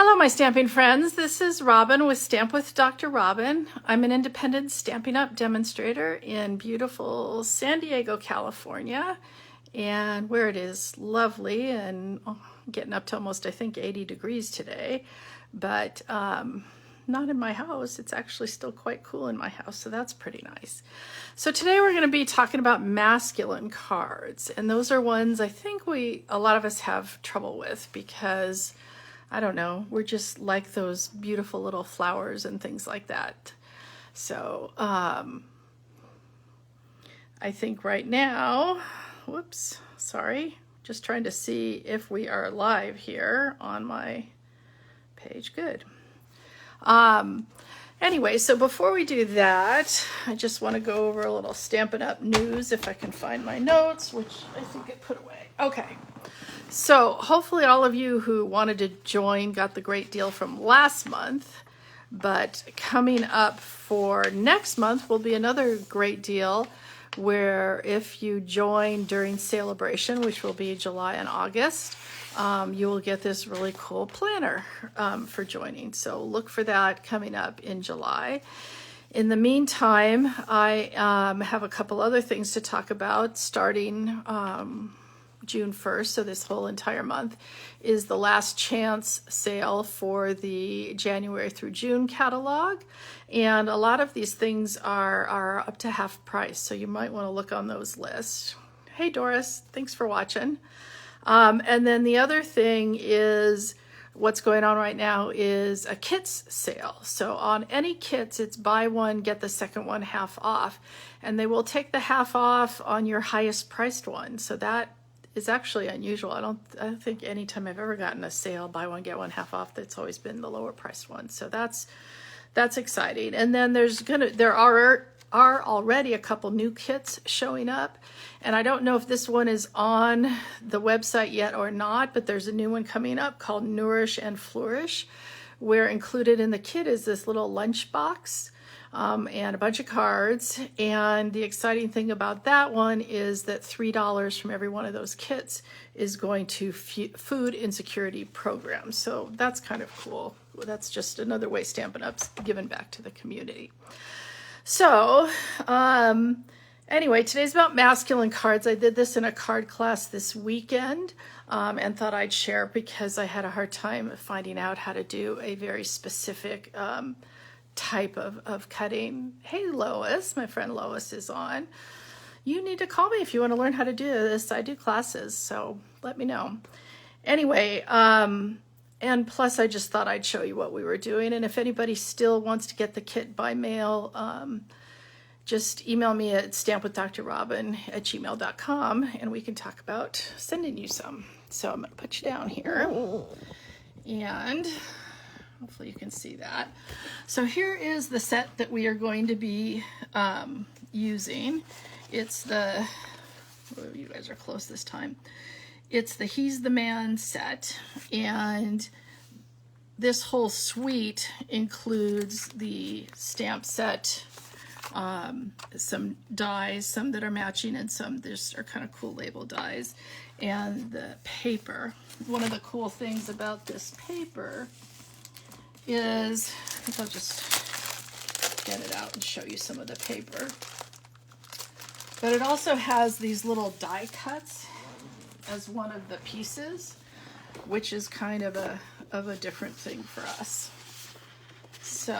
Hello, my stamping friends. This is Robin with Stamp with Dr. Robin. I'm an independent Stampin' Up! Demonstrator in beautiful San Diego, California, and where it is lovely and getting up to almost, I think, 80 degrees today, but not in my house. It's actually still quite cool in my house, so that's pretty nice. So today we're going to be talking about masculine cards, and those are ones I think a lot of us have trouble with because I don't know, we're just like those beautiful little flowers and things like that. So I think right now, whoops, sorry, just trying to see if we are live here on my page. Good. Anyway, so before we do that, I just want to go over a little Stampin' Up! News if I can find my notes, which I think I put away. Okay. So hopefully all of you who wanted to join got the great deal from last month, but coming up for next month will be another great deal where if you join during Celebration, which will be July and August, you will get this really cool planner for joining. So look for that coming up in July. In the meantime, I have a couple other things to talk about starting June 1st, so this whole entire month, is the last chance sale for the January through June catalog. And a lot of these things are up to half price, so you might want to look on those lists. Hey Doris, thanks for watching. And then the other thing is what's going on right now is a kits sale. So on any kits, it's buy one, get the second one half off. And they will take the half off on your highest priced one. So that is actually unusual. I don't think any time I've ever gotten a sale, buy one, get one half off, that's always been the lower priced one. So that's exciting. And then there are already a couple new kits showing up. And I don't know if this one is on the website yet or not, but there's a new one coming up called Nourish and Flourish, where included in the kit is this little lunch box and a bunch of cards. And the exciting thing about that one is that $3 from every one of those kits is going to food insecurity programs. So that's kind of cool. That's just another way Stampin' Up's giving back to the community. So anyway, today's about masculine cards. I did this in a card class this weekend and thought I'd share because I had a hard time finding out how to do a very specific type of cutting. Hey Lois, my friend Lois is on. You need to call me if you want to learn how to do this. I do classes, so let me know. Anyway, and plus I just thought I'd show you what we were doing, and if anybody still wants to get the kit by mail, just email me at stampwithdrrobin@gmail.com and we can talk about sending you some. So I'm going to put you down here and hopefully you can see that. So here is the set that we are going to be using. It's the, oh, you guys are close this time. It's the He's the Man set, and this whole suite includes the stamp set, some dies, some that are matching and some just are kind of cool label dies, and the paper. One of the cool things about this paper is, I think I'll just get it out and show you some of the paper. But it also has these little die cuts as one of the pieces, which is kind of a different thing for us. So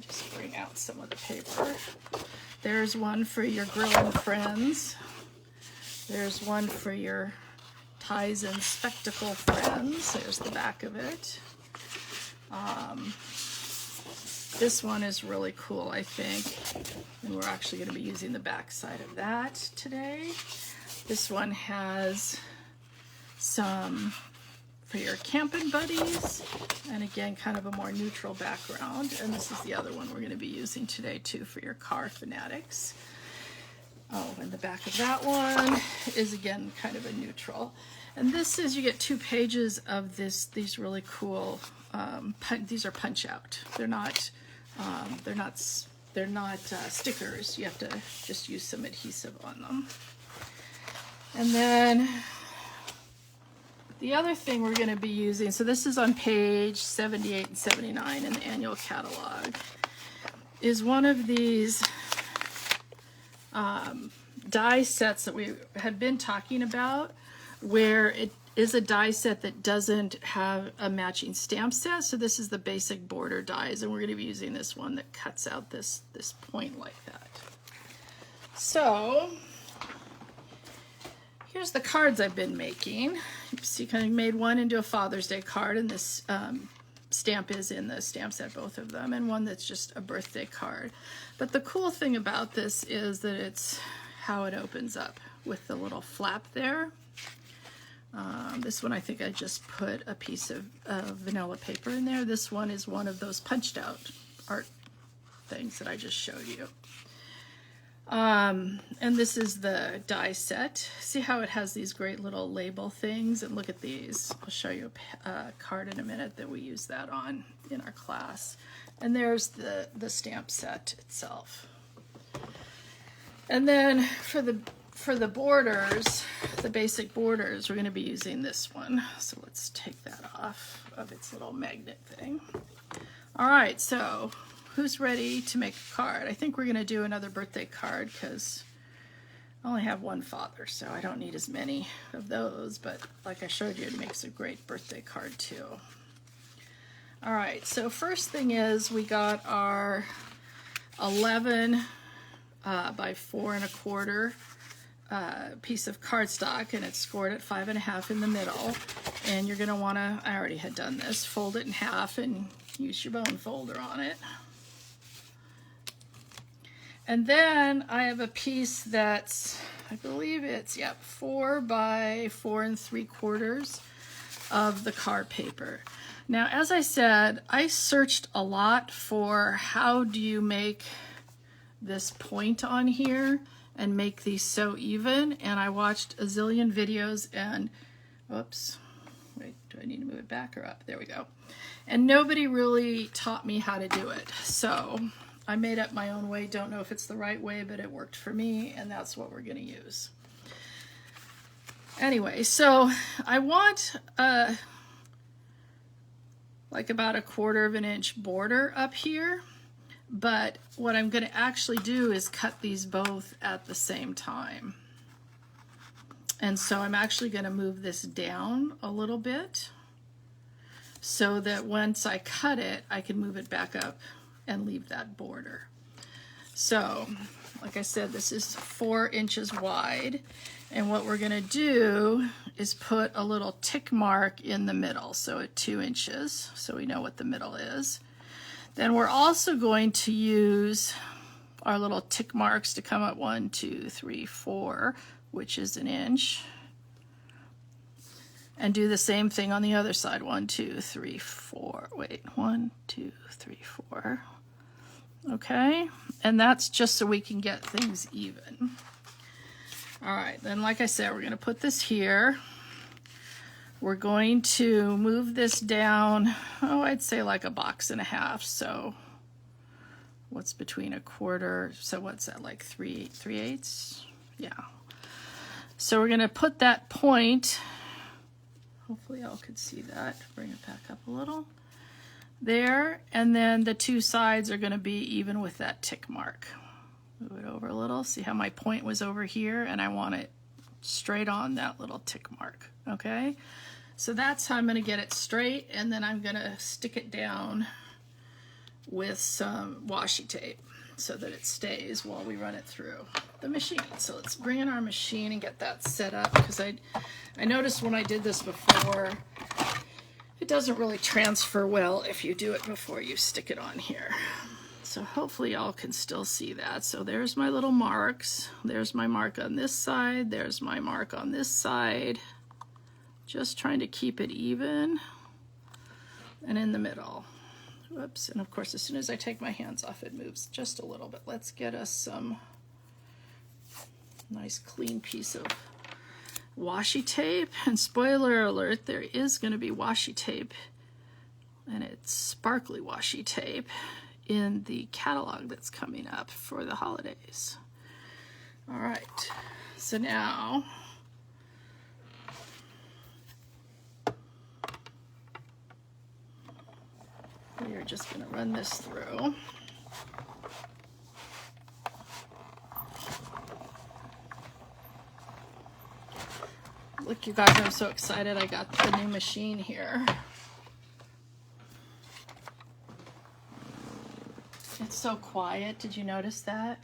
just bring out some of the paper. There's one for your grilling friends. There's one for your ties and spectacle friends. There's the back of it. This one is really cool, I think, and we're actually going to be using the back side of that today. This one has some for your camping buddies, and again, kind of a more neutral background. And this is the other one we're going to be using today too for your car fanatics. Oh, and the back of that one is again kind of a neutral. And this is, you get 2 pages of these really cool. These are punch out. They're not stickers. You have to just use some adhesive on them. And then The other thing we're going to be using, so this is on page 78 and 79 in the annual catalog, is one of these die sets that we had been talking about, where it is a die set that doesn't have a matching stamp set. So this is the basic border dies, and we're going to be using this one that cuts out this point like that. So here's the cards I've been making. You see, kind of made one into a Father's Day card, and this stamp is in the stamp set, both of them, and one that's just a birthday card. But the cool thing about this is that it's how it opens up with the little flap there. This one, I think I just put a piece of vanilla paper in there. This one is one of those punched out art things that I just showed you. And this is the die set. See how it has these great little label things? And look at these. I'll show you a card in a minute that we use that on in our class. And there's the stamp set itself. And then for the borders, the basic borders, we're going to be using this one. So let's take that off of its little magnet thing. All right, so who's ready to make a card? I think we're going to do another birthday card because I only have one father, so I don't need as many of those. But like I showed you, it makes a great birthday card too. All right, so first thing is we got our 11 by 4 1/4 piece of cardstock, and it's scored at 5 1/2 in the middle. And you're going to want to, I already had done this, fold it in half and use your bone folder on it. And then I have a piece that's, I believe it's, 4 by 4 3/4 of the card paper. Now, as I said, I searched a lot for how do you make this point on here and make these so even, and I watched a zillion videos and, whoops, wait, do I need to move it back or up? There we go. And nobody really taught me how to do it. So I made up my own way. Don't know if it's the right way, but it worked for me, and that's what we're going to use. Anyway, so I want like about a 1/4 inch border up here, but what I'm going to actually do is cut these both at the same time. And so I'm actually going to move this down a little bit so that once I cut it, I can move it back up and leave that border. So, like I said, this is 4 inches wide, and what we're going to do is put a little tick mark in the middle, so at 2 inches, so we know what the middle is. Then we're also going to use our little tick marks to come at 1, 2, 3, 4, which is 1 inch. And do the same thing on the other side. 1, 2, 3, 4. Wait, 1, 2, 3, 4. Okay, and that's just so we can get things even. All right, then like I said, we're going to put this here. We're going to move this down, oh, I'd say like 1.5 boxes. So what's between 1/4, so what's that, like 3/8? Yeah. So we're going to put that point, hopefully y'all could see that, bring it back up a little, there, and then the 2 sides are going to be even with that tick mark. Move it over a little, see how my point was over here, and I want it straight on that little tick mark, okay? So that's how I'm going to get it straight, and then I'm going to stick it down with some washi tape so that it stays while we run it through the machine. So let's bring in our machine and get that set up, because I noticed when I did this before, it doesn't really transfer well if you do it before you stick it on here. So hopefully y'all can still see that. So there's my little marks. There's my mark on this side. There's my mark on this side. Just trying to keep it even. And in the middle. Whoops. And of course, as soon as I take my hands off, it moves just a little bit. Let's get us some nice clean piece of washi tape. And spoiler alert, there is going to be washi tape, and it's sparkly washi tape, in the catalog that's coming up for the holidays. All right, so now we are just going to run this through. Look, you guys, I'm so excited I got the new machine here. It's so quiet. Did you notice that?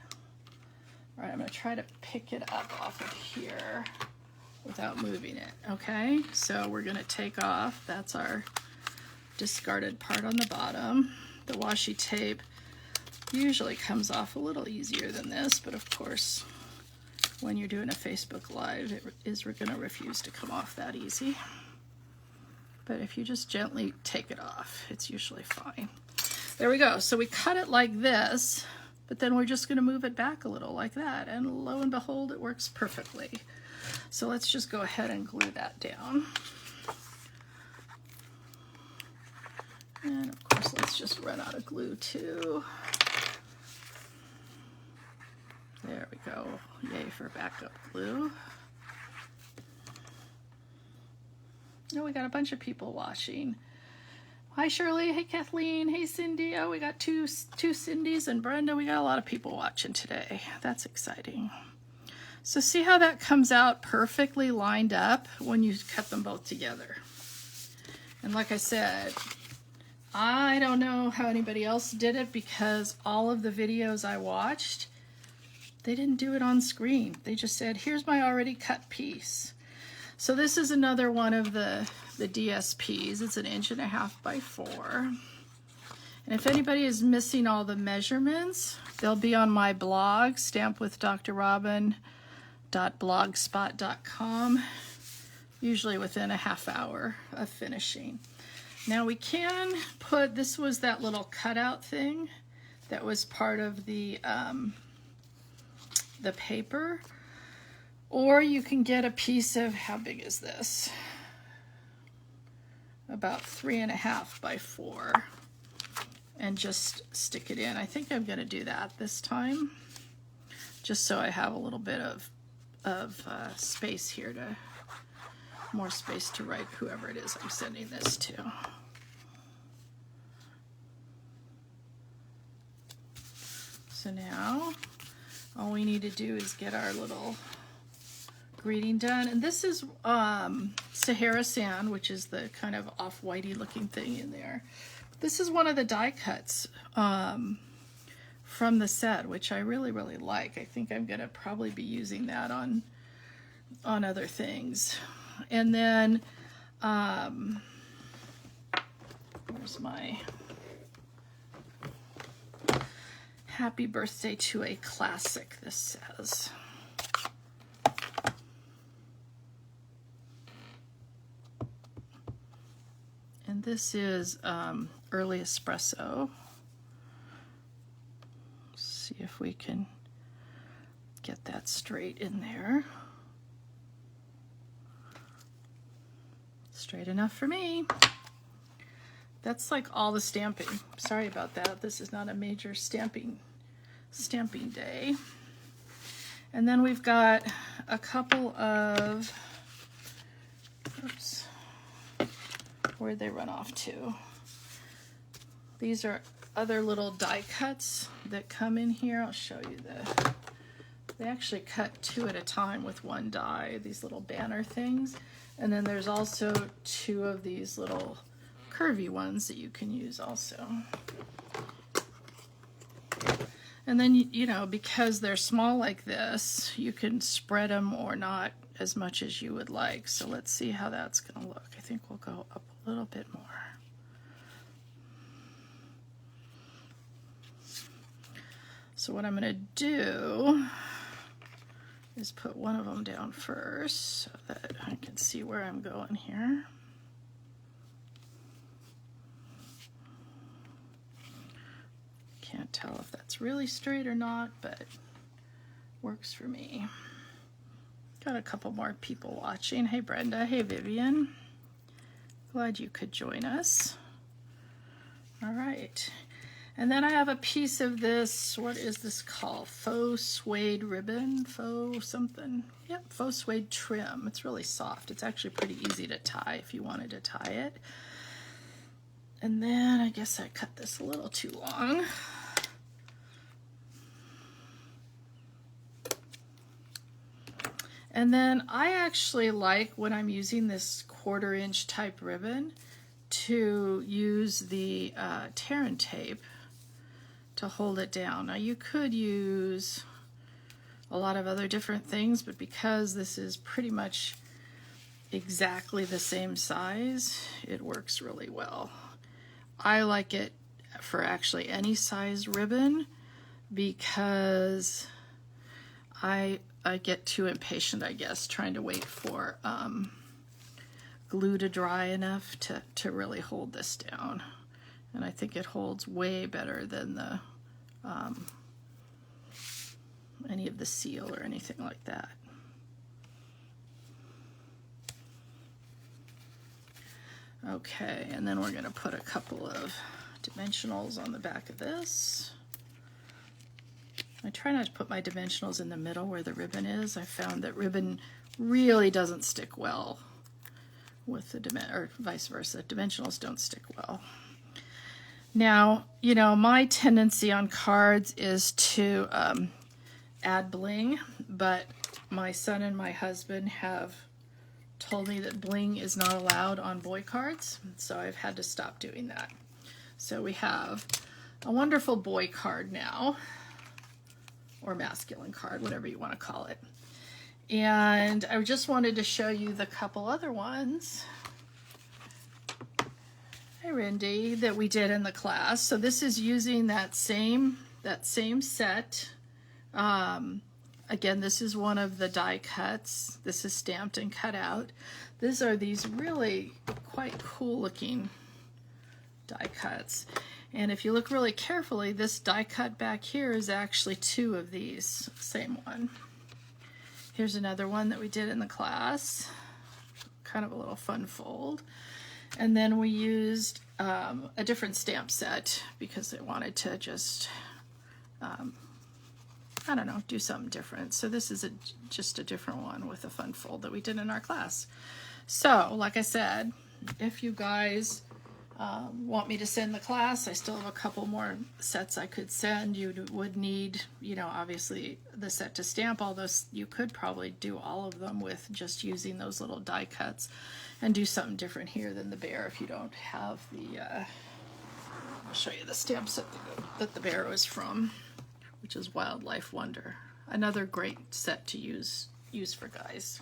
All right, I'm going to try to pick it up off of here without moving it. Okay, so we're going to take off. That's our discarded part on the bottom. The washi tape usually comes off a little easier than this, but of course, when you're doing a Facebook Live, it is going to refuse to come off that easy. But if you just gently take it off, it's usually fine. There we go. So we cut it like this, but then we're just going to move it back a little like that, and lo and behold, it works perfectly. So let's just go ahead and glue that down. And of course, let's just run out of glue too. There we go. Yay for backup glue. Oh, we got a bunch of people watching. Hi Shirley, hey Kathleen, hey Cindy. Oh, we got two Cindys and Brenda. We got a lot of people watching today. That's exciting. So see how that comes out perfectly lined up when you cut them both together. And like I said, I don't know how anybody else did it, because all of the videos I watched, they didn't do it on screen. They just said, here's my already cut piece. So this is another one of the DSPs. It's 1.5 inches by 4. And if anybody is missing all the measurements, they'll be on my blog, stampwithdrrobin.blogspot.com, usually within a half hour of finishing. Now we can put, this was that little cutout thing that was part of the paper, or you can get a piece of, how big is this? About 3.5 by 4, and just stick it in. I think I'm going to do that this time, just so I have a little bit of space here, to more space to write whoever it is I'm sending this to. So now all we need to do is get our little greeting done. And this is Sahara Sand, which is the kind of off-whitey looking thing in there. This is one of the die cuts from the set, which I really, really like. I think I'm going to probably be using that on other things. And then, where's my happy birthday to a classic, this says. And this is early espresso. Let's see if we can get that straight in there. Straight enough for me. That's like all the stamping. Sorry about that. This is not a major stamping day. And then we've got a couple of, oops, where'd they run off to? These are other little die cuts that come in here. I'll show you they actually cut 2 at a time with one die, these little banner things. And then there's also 2 of these little curvy ones that you can use also. And then, you know, because they're small like this, you can spread them or not as much as you would like. So let's see how that's going to look. I think we'll go up a little bit more. So what I'm going to do is put one of them down first so that I can see where I'm going here. Can't tell if that's really straight or not, but works for me. Got a couple more people watching. Hey Brenda, hey Vivian. Glad you could join us. All right. And then I have a piece of this, what is this called? Faux suede ribbon, faux something. Yep, faux suede trim. It's really soft. It's actually pretty easy to tie if you wanted to tie it. And then I guess I cut this a little too long. And then I actually like, when I'm using this 1/4 inch type ribbon, to use the tear and tape to hold it down. Now you could use a lot of other different things, but because this is pretty much exactly the same size, it works really well. I like it for actually any size ribbon because I get too impatient, I guess, trying to wait for glue to dry enough to really hold this down. And I think it holds way better than the any of the seal or anything like that. Okay, and then we're going to put a couple of dimensionals on the back of this. I try not to put my dimensionals in the middle where the ribbon is. I found that ribbon really doesn't stick well with the or vice versa. Dimensionals don't stick well. Now, you know, my tendency on cards is to add bling, but my son and my husband have told me that bling is not allowed on boy cards, so I've had to stop doing that. So we have a wonderful boy card now, or masculine card, whatever you want to call it. And I just wanted to show you the couple other ones. Hi, Rindy, that we did in the class. So this is using that same set. Again, this is one of the die cuts. This is stamped and cut out. These are these really quite cool looking die cuts. And if you look really carefully, this die cut back here is actually 2 of these, same one. Here's another one that we did in the class, kind of a little fun fold. And then we used a different stamp set because I wanted to just, I don't know, do something different. So this is just a different one with a fun fold that we did in our class. So, like I said, if you guys want me to send the class, I still have a couple more sets I could send. You would need, you know, obviously the set to stamp all those. You could probably do all of them with just using those little die cuts and do something different here than the bear if you don't have the, I'll show you the stamp set that the bear was from, which is Wildlife Wonder. Another great set to use for guys.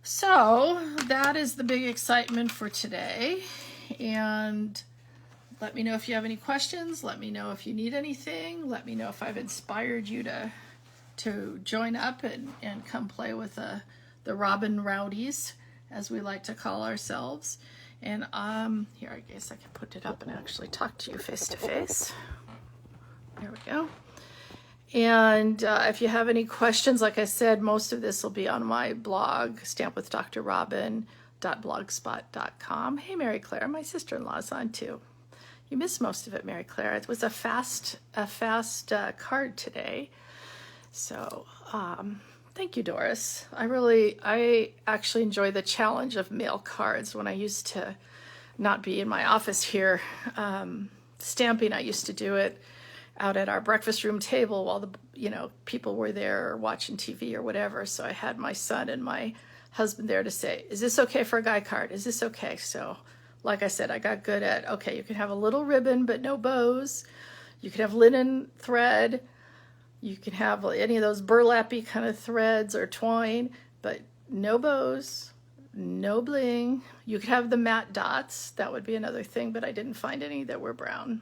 So that is the big excitement for today. And let me know if you have any questions. Let me know if you need anything. Let me know if I've inspired you to join up and come play with the Robin Rowdies, as we like to call ourselves. And here, I guess I can put it up and actually talk to you face to face. There we go. And if you have any questions, like I said, most of this will be on my blog, stampwithdrrobin.blogspot.com. Hey, Mary Claire, my sister-in-law's on too. You missed most of it, Mary Claire. It was a fast card today. So thank you, Doris. I actually enjoy the challenge of mail cards. When I used to not be in my office here stamping, I used to do it out at our breakfast room table while the people were there watching TV or whatever. So I had my son and my husband there to say, is this okay for a guy card? Is this okay? So like I said, I got good at, okay, you can have a little ribbon but no bows. You can have linen thread. You can have any of those burlappy kind of threads or twine, but no bows, no bling. You could have the matte dots. That would be another thing, but I didn't find any that were brown.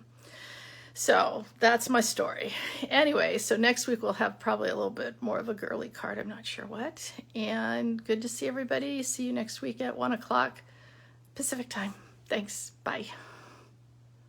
So that's my story. Anyway, so next week we'll have probably a little bit more of a girly card. I'm not sure what. And good to see everybody. See you next week at 1 o'clock Pacific time. Thanks. Bye.